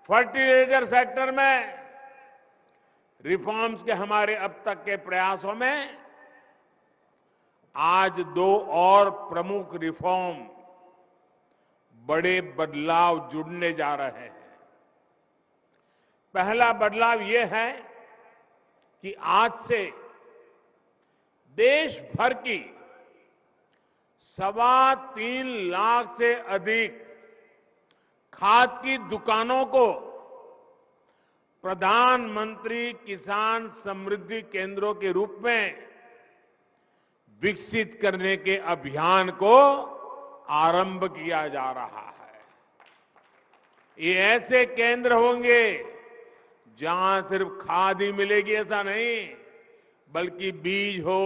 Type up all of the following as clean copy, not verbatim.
Fertiliser sector में reforms के हमारे अब तक के प्रयासों में आज दो और प्रमुख रिफॉर्म बड़े बदलाव जुड़ने जा रहे हैं। पहला बदलाव ये है कि आज से देश भर की 3.25 लाख से अधिक खाद की दुकानों को प्रधानमंत्री किसान समृद्धि केंद्रों के रूप में विकसित करने के अभियान को आरंभ किया जा रहा है। ये ऐसे केंद्र होंगे जहां सिर्फ खाद ही मिलेगी ऐसा नहीं, बल्कि बीज हो,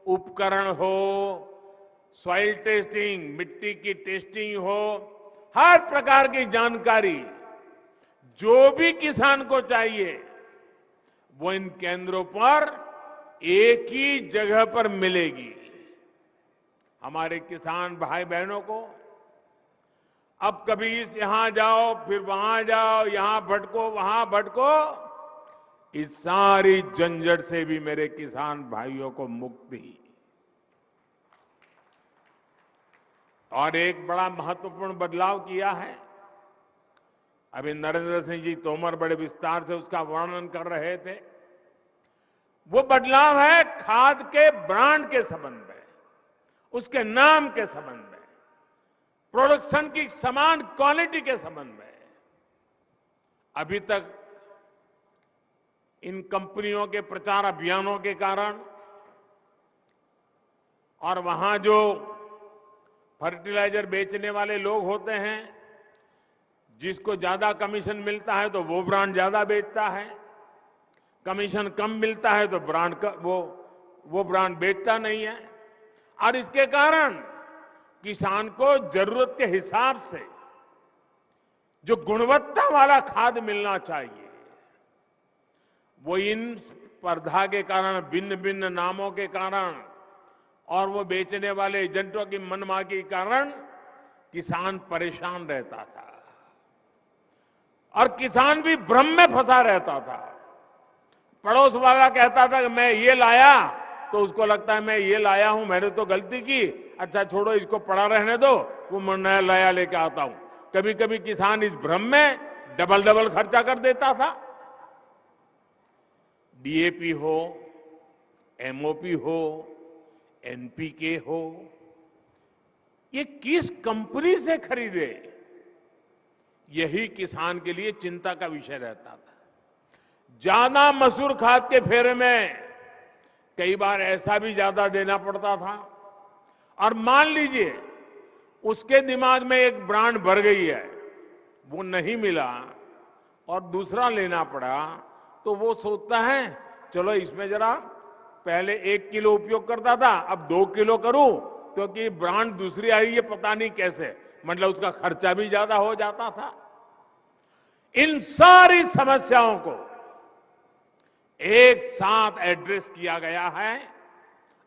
उपकरण हो, सॉइल टेस्टिंग, मिट्टी की टेस्टिंग हो, हर प्रकार की जानकारी जो भी किसान को चाहिए वो इन केंद्रों पर एक ही जगह पर मिलेगी। हमारे किसान भाई बहनों को अब कभी यहां जाओ फिर वहां जाओ, यहां भटको वहां भटको, इस सारी झंझट से भी मेरे किसान भाइयों को मुक्ति। और एक बड़ा महत्वपूर्ण बदलाव किया है, अभी नरेंद्र सिंह जी तोमर बड़े विस्तार से उसका वर्णन कर रहे थे। वो बदलाव है खाद के ब्रांड के संबंध में, उसके नाम के संबंध में, प्रोडक्शन की समान क्वालिटी के संबंध में। अभी तक इन कंपनियों के प्रचार अभियानों के कारण और वहां जो फर्टिलाइजर बेचने वाले लोग होते हैं, जिसको ज्यादा कमीशन मिलता है तो वो ब्रांड ज्यादा बेचता है, कमीशन कम मिलता है तो वो ब्रांड बेचता नहीं है। और इसके कारण किसान को जरूरत के हिसाब से जो गुणवत्ता वाला खाद मिलना चाहिए, वो इन स्पर्धा के कारण, भिन्न भिन्न नामों के कारण और वो बेचने वाले एजेंटों की मनमानी के कारण किसान परेशान रहता था और किसान भी भ्रम में फंसा रहता था। पड़ोस वाला कहता था कि मैं ये लाया, तो उसको लगता है मैं ये लाया हूं, मैंने तो गलती की, अच्छा छोड़ो इसको पड़ा रहने दो, वो मैं नया लाया लेके आता हूं। कभी कभी किसान इस भ्रम में डबल खर्चा कर देता था। डीएपी हो, एमओपी हो, एनपीके हो, ये किस कंपनी से खरीदे, यही किसान के लिए चिंता का विषय रहता था। ज्यादा मसूर खाद के फेरे में कई बार ऐसा भी ज्यादा देना पड़ता था, और मान लीजिए उसके दिमाग में एक ब्रांड भर गई है, वो नहीं मिला और दूसरा लेना पड़ा, तो वो सोचता है चलो इसमें जरा पहले 1 किलो उपयोग करता था, अब 2 किलो करूं, क्योंकि ब्रांड दूसरी आई है पता नहीं कैसे, मतलब उसका खर्चा भी ज्यादा हो जाता था। इन सारी समस्याओं को एक साथ एड्रेस किया गया है।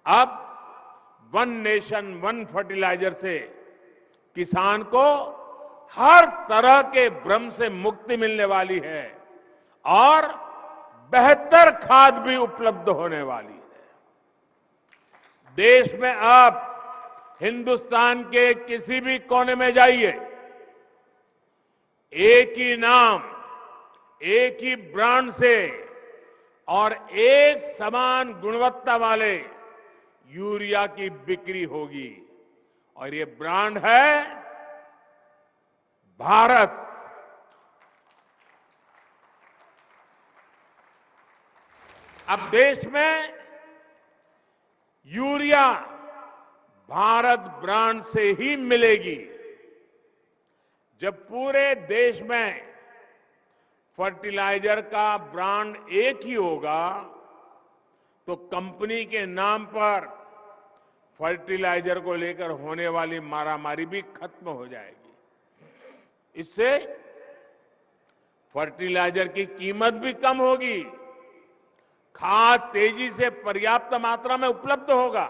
अब वन नेशन वन फर्टिलाइजर से किसान को हर तरह के भ्रम से मुक्ति मिलने वाली है और बेहतर खाद भी उपलब्ध होने वाली है। देश में अब हिंदुस्तान के किसी भी कोने में जाइए, एक ही नाम, एक ही ब्रांड से और एक समान गुणवत्ता वाले यूरिया की बिक्री होगी, और ये ब्रांड है भारत। अब देश में यूरिया भारत ब्रांड से ही मिलेगी। जब पूरे देश में फर्टिलाइजर का ब्रांड एक ही होगा, तो कंपनी के नाम पर फर्टिलाइजर को लेकर होने वाली मारामारी भी खत्म हो जाएगी। इससे फर्टिलाइजर की कीमत भी कम होगी, खाद तेजी से पर्याप्त मात्रा में उपलब्ध होगा